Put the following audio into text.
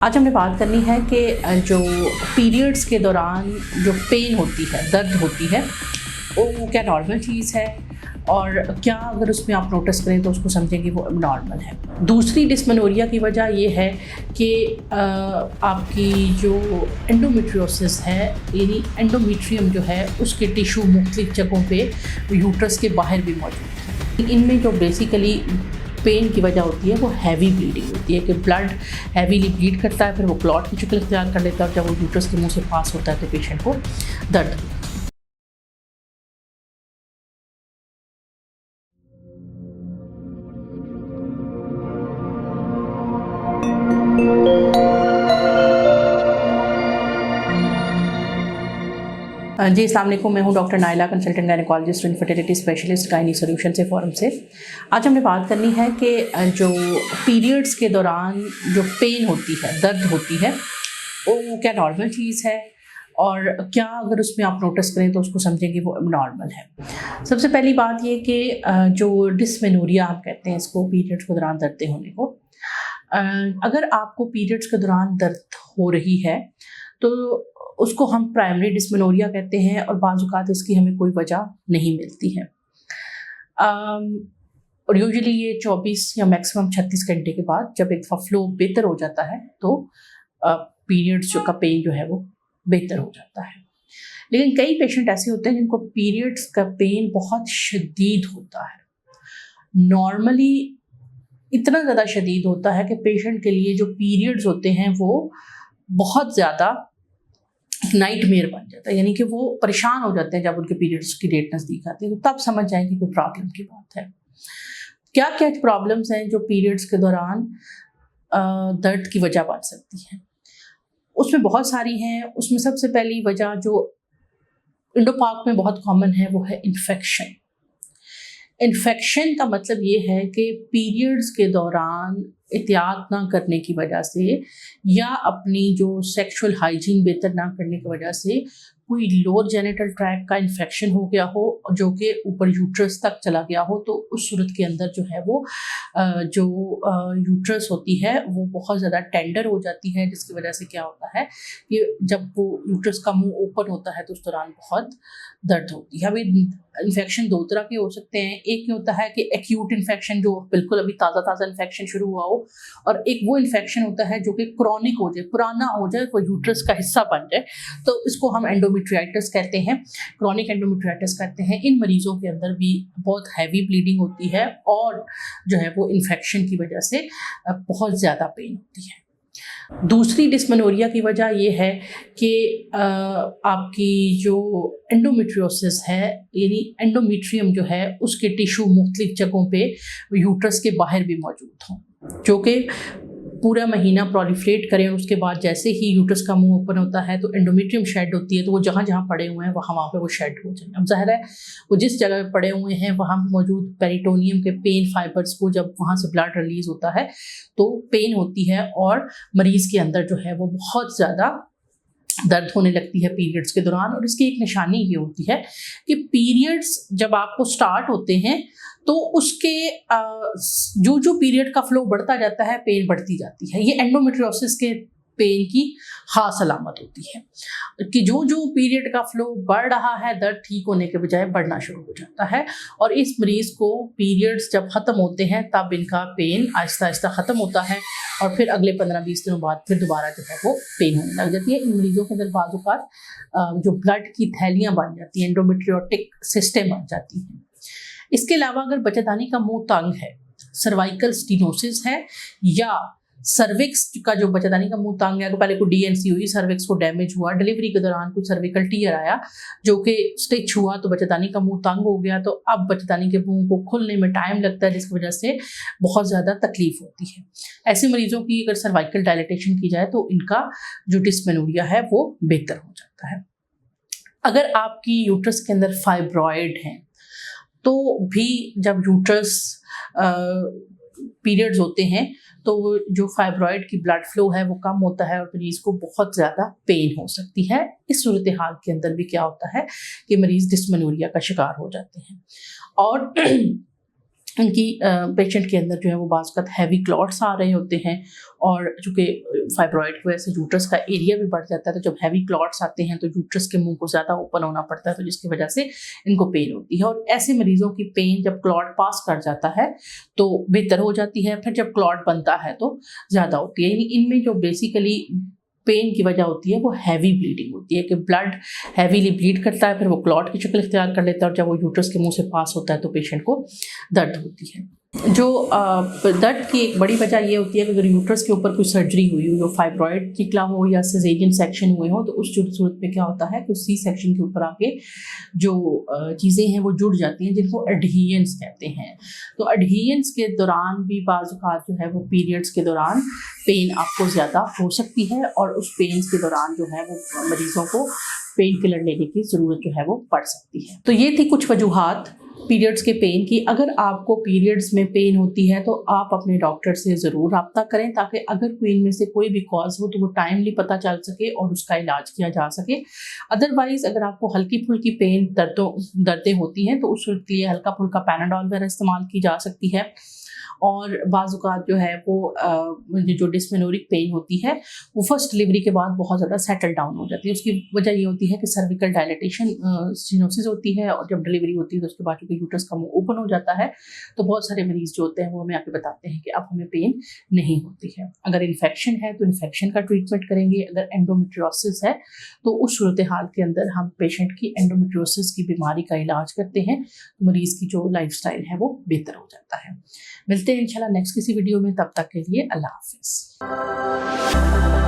आज हमने बात करनी है कि जो पीरियड्स के दौरान जो पेन होती है, दर्द होती है, वो क्या नॉर्मल चीज़ है और क्या अगर उसमें आप नोटिस करें तो उसको समझें कि वो नॉर्मल है। दूसरी डिस्मेनोरिया की वजह ये है कि आपकी जो एंडोमेट्रियोसिस है, यानी एंडोमेट्रियम जो है उसके टिश्यू मुख्तलिफ जगहों पे यूट्रस के बाहर भी मौजूद है। इनमें जो बेसिकली पेन की वजह होती है वो हैवी ब्लीडिंग होती है कि ब्लड हैवीली ब्लीड करता है, फिर वो क्लॉट की शक्ल इख्तियार कर लेता है और जब वो यूट्रस के मुंह से पास होता है तो पेशेंट को दर्द होता है। जी अस्सलाम वालेकुम, मैं हूं doctor Naila, consultant gynaecologist and fertility specialist gynae solution से फोरम से। आज हमने बात करनी है कि जो पीरियड्स के दौरान जो पेन होती है, दर्द होती है, वो क्या नॉर्मल चीज़ है और क्या अगर उसमें आप नोटिस करें तो उसको समझें कि वो नॉर्मल है। सबसे पहली बात ये कि जो डिस्मेनोरिया आप कहते हैं इसको, पीरियड्स के दौरान दर्द होने को, अगर आपको पीरियड्स के दौरान दर्द हो रही है तो उसको हम प्राइमरी डिस्मेनोरिया कहते हैं और बाज़ औक़ात इसकी हमें कोई वजह नहीं मिलती है। और यूजुअली ये 24 या मैक्सिमम 36 घंटे के बाद जब एक दफ़ा फ्लो बेहतर हो जाता है तो पीरियड्स का पेन जो है वो बेहतर हो जाता है। लेकिन कई पेशेंट ऐसे होते हैं जिनको पीरियड्स का पेन बहुत शदीद होता है। नॉर्मली इतना ज़्यादा शदीद होता है कि पेशेंट के लिए जो पीरियड्स होते हैं वो बहुत ज़्यादा नाइटमेयर बन जाता है, यानी कि वो परेशान हो जाते हैं जब उनके पीरियड्स की डेट नज़दीक आती है, तो तब समझ जाए कि कोई प्रॉब्लम की बात है। क्या क्या प्रॉब्लम्स हैं जो पीरियड्स के दौरान दर्द की वजह बन सकती हैं? उसमें बहुत सारी हैं। उसमें सबसे पहली वजह जो इंडो पाक में बहुत कॉमन है वो है इन्फेक्शन। इन्फेक्शन का मतलब ये है कि पीरियड्स के दौरान एहतियात ना करने की वजह से या अपनी जो सेक्सुअल हाइजीन बेहतर ना करने की वजह से कोई लोअर जेनिटल ट्रैक्ट का इन्फेक्शन हो गया हो जो कि ऊपर यूट्रस तक चला गया हो, तो उस सूरत के अंदर जो है वो जो यूट्रस होती है वो बहुत ज़्यादा टेंडर हो जाती है, जिसकी वजह से क्या होता है कि जब वो यूट्रस का मुंह ओपन होता है तो उस दौरान बहुत दर्द होती है। अभी इन्फेक्शन दो तरह के हो सकते हैं। एक ये होता है कि एक्यूट इन्फेक्शन, जो बिल्कुल अभी ताज़ा इन्फेक्शन शुरू हुआ हो, और एक वो इन्फेक्शन होता है जो कि क्रॉनिक हो जाए, पुराना हो जाए, वो यूट्रस का हिस्सा बन जाए, तो इसको हम एंडोमेट्रियाइटिस कहते हैं, क्रॉनिक एंडोमेट्रियाइटिस कहते हैं। इन मरीजों के अंदर भी बहुत हैवी ब्लीडिंग होती है और जो है वो इन्फेक्शन की वजह से बहुत ज़्यादा पेन होती है। दूसरी डिस्मेनोरिया की वजह ये है कि आपकी जो एंडोमेट्रियोसिस है, यानी एंडोमेट्रियम जो है उसके टिश्यू मुख्तलिफ जगहों पे यूट्रस के बाहर भी मौजूद हों, जो कि पूरा महीना प्रोलिफरेट करें और उसके बाद जैसे ही यूट्रस का मुंह ओपन होता है तो एंडोमेट्रियम शेड होती है, तो वो जहाँ जहाँ पड़े हुए हैं वहाँ पे वो शेड हो जाए। अब ज़ाहिर है वो जिस जगह पे पड़े हुए हैं वहाँ पे मौजूद पेरिटोनियम के पेन फाइबर्स को जब वहाँ से ब्लड रिलीज होता है तो पेन होती है और मरीज़ के अंदर जो है वो बहुत ज़्यादा दर्द होने लगती है पीरियड्स के दौरान। और इसकी एक निशानी ये होती है कि पीरियड्स जब आपको स्टार्ट होते हैं तो उसके जो पीरियड का फ्लो बढ़ता जाता है, पेन बढ़ती जाती है। ये एंडोमेट्रियोसिस के पेन की खास अलामत होती है कि जो पीरियड का फ्लो बढ़ रहा है, दर्द ठीक होने के बजाय बढ़ना शुरू हो जाता है। और इस मरीज़ को पीरियड्स जब ख़त्म होते हैं तब इनका पेन आहिस्ता आहिस्ता ख़त्म होता है और फिर अगले 15-20 दिनों बाद फिर दोबारा जो है वो पेन होने लग जाती है। इन मरीज़ों के अंदर बाज़ औक़ात जो ब्लड की थैलियाँ बन जाती हैं, एंडोमेट्रियोटिक सिस्टम बन जाती हैं। इसके अलावा अगर बच्चेदानी का मुंह तंग है, सर्वाइकल स्टीनोसिस है, या सर्विक्स का जो बच्चेदानी का मुंह तंग है, तो पहले को डीएनसी हुई, सर्विक्स को डैमेज हुआ, डिलीवरी के दौरान कुछ सर्विकल टीयर आया जो कि स्टिच हुआ तो बच्चेदानी का मुंह तंग हो गया, तो अब बच्चेदानी के मुंह को खुलने में टाइम लगता है, जिसकी वजह से बहुत ज़्यादा तकलीफ होती है। ऐसे मरीजों की अगर सर्वाइकल डायलिटेशन की जाए तो इनका जो डिस्मेनोरिया है वो बेहतर हो जाता है। अगर आपकी यूट्रस के अंदर फाइब्रॉइड हैं तो भी जब यूट्रस पीरियड्स होते हैं तो जो फाइब्रॉइड की ब्लड फ्लो है वो कम होता है और मरीज़ को बहुत ज़्यादा पेन हो सकती है। इस सूरत हाल के अंदर भी क्या होता है कि मरीज़ डिस्मेनोरिया का शिकार हो जाते हैं। और उनकी पेशेंट के अंदर जो है वो बाज़ हैवी क्लॉट्स आ रहे होते हैं, और चूँकि फाइब्रॉइड की वजह से यूट्रस का एरिया भी बढ़ जाता है, तो जब हैवी क्लॉट्स आते हैं तो यूट्रस के मुंह को ज़्यादा ओपन होना पड़ता है, तो जिसकी वजह से इनको पेन होती है। और ऐसे मरीज़ों की पेन जब क्लॉट पास कर जाता है तो बेहतर हो जाती है, फिर जब क्लॉट बनता है तो ज़्यादा होती है। यानी इनमें जो बेसिकली पेन की वजह होती है वो हैवी ब्लीडिंग होती है, कि ब्लड हैवीली ब्लीड करता है, फिर वो क्लॉट की शक्ल इख्तियार कर लेता है, और जब वो यूट्रस के मुंह से पास होता है तो पेशेंट को दर्द होती है। जो दर्द की एक बड़ी वजह ये होती है कि अगर यूट्रस के ऊपर कोई सर्जरी हुई हो, फाइब्रॉइड निकला हो या सिजेरियन सेक्शन हुए हो, तो उस सूरत में क्या होता है कि सी सेक्शन के ऊपर आके जो चीज़ें हैं वो जुड़ जाती हैं, जिनको एडहियंस कहते हैं। तो एडहियंस के दौरान भी बाज़ औक़ात जो है वो पीरियड्स के दौरान पेन आपको ज़्यादा हो सकती है, और उस पेन के दौरान जो है वो मरीज़ों को पेन किलर लेने की ज़रूरत जो है वो पड़ सकती है। तो ये थी कुछ वजूहात पीरियड्स के पेन की। अगर आपको पीरियड्स में पेन होती है तो आप अपने डॉक्टर से ज़रूर रब्ता करें, ताकि अगर कोई इनमें से कोई भी कॉज हो तो वो टाइमली पता चल सके और उसका इलाज किया जा सके। अदरवाइज़ अगर आपको हल्की फुल्की पेन दर्दें होती हैं तो उस के लिए हल्का फुल्का पैनाडॉल वगैरह इस्तेमाल की जा सकती है। और बाज़ औक़ात जो है वो जो डिस्मेनोरिक पेन होती है वो फर्स्ट डिलीवरी के बाद बहुत ज़्यादा सेटल डाउन हो जाती है। उसकी वजह ये होती है कि सर्विकल डायलेटेशन स्टेनोसिस होती है, और जब डिलीवरी होती है तो उसके बाद चूँकि यूट्रस का मुंह ओपन हो जाता है, तो बहुत सारे मरीज़ जो होते हैं वो हमें आके बताते हैं कि अब हमें पेन नहीं होती है। अगर इन्फेक्शन है तो इन्फेक्शन का ट्रीटमेंट करेंगे, अगर एंडोमेट्रियोसिस है तो उस सूरत हाल के अंदर हम पेशेंट की एंडोमेट्रियोसिस की बीमारी का इलाज करते हैं, तो मरीज़ की जो लाइफस्टाइल है वो बेहतर हो जाता है। मिलते हैं इंशाल्लाह नेक्स्ट किसी वीडियो में, तब तक के लिए अल्लाह हाफ़िज़।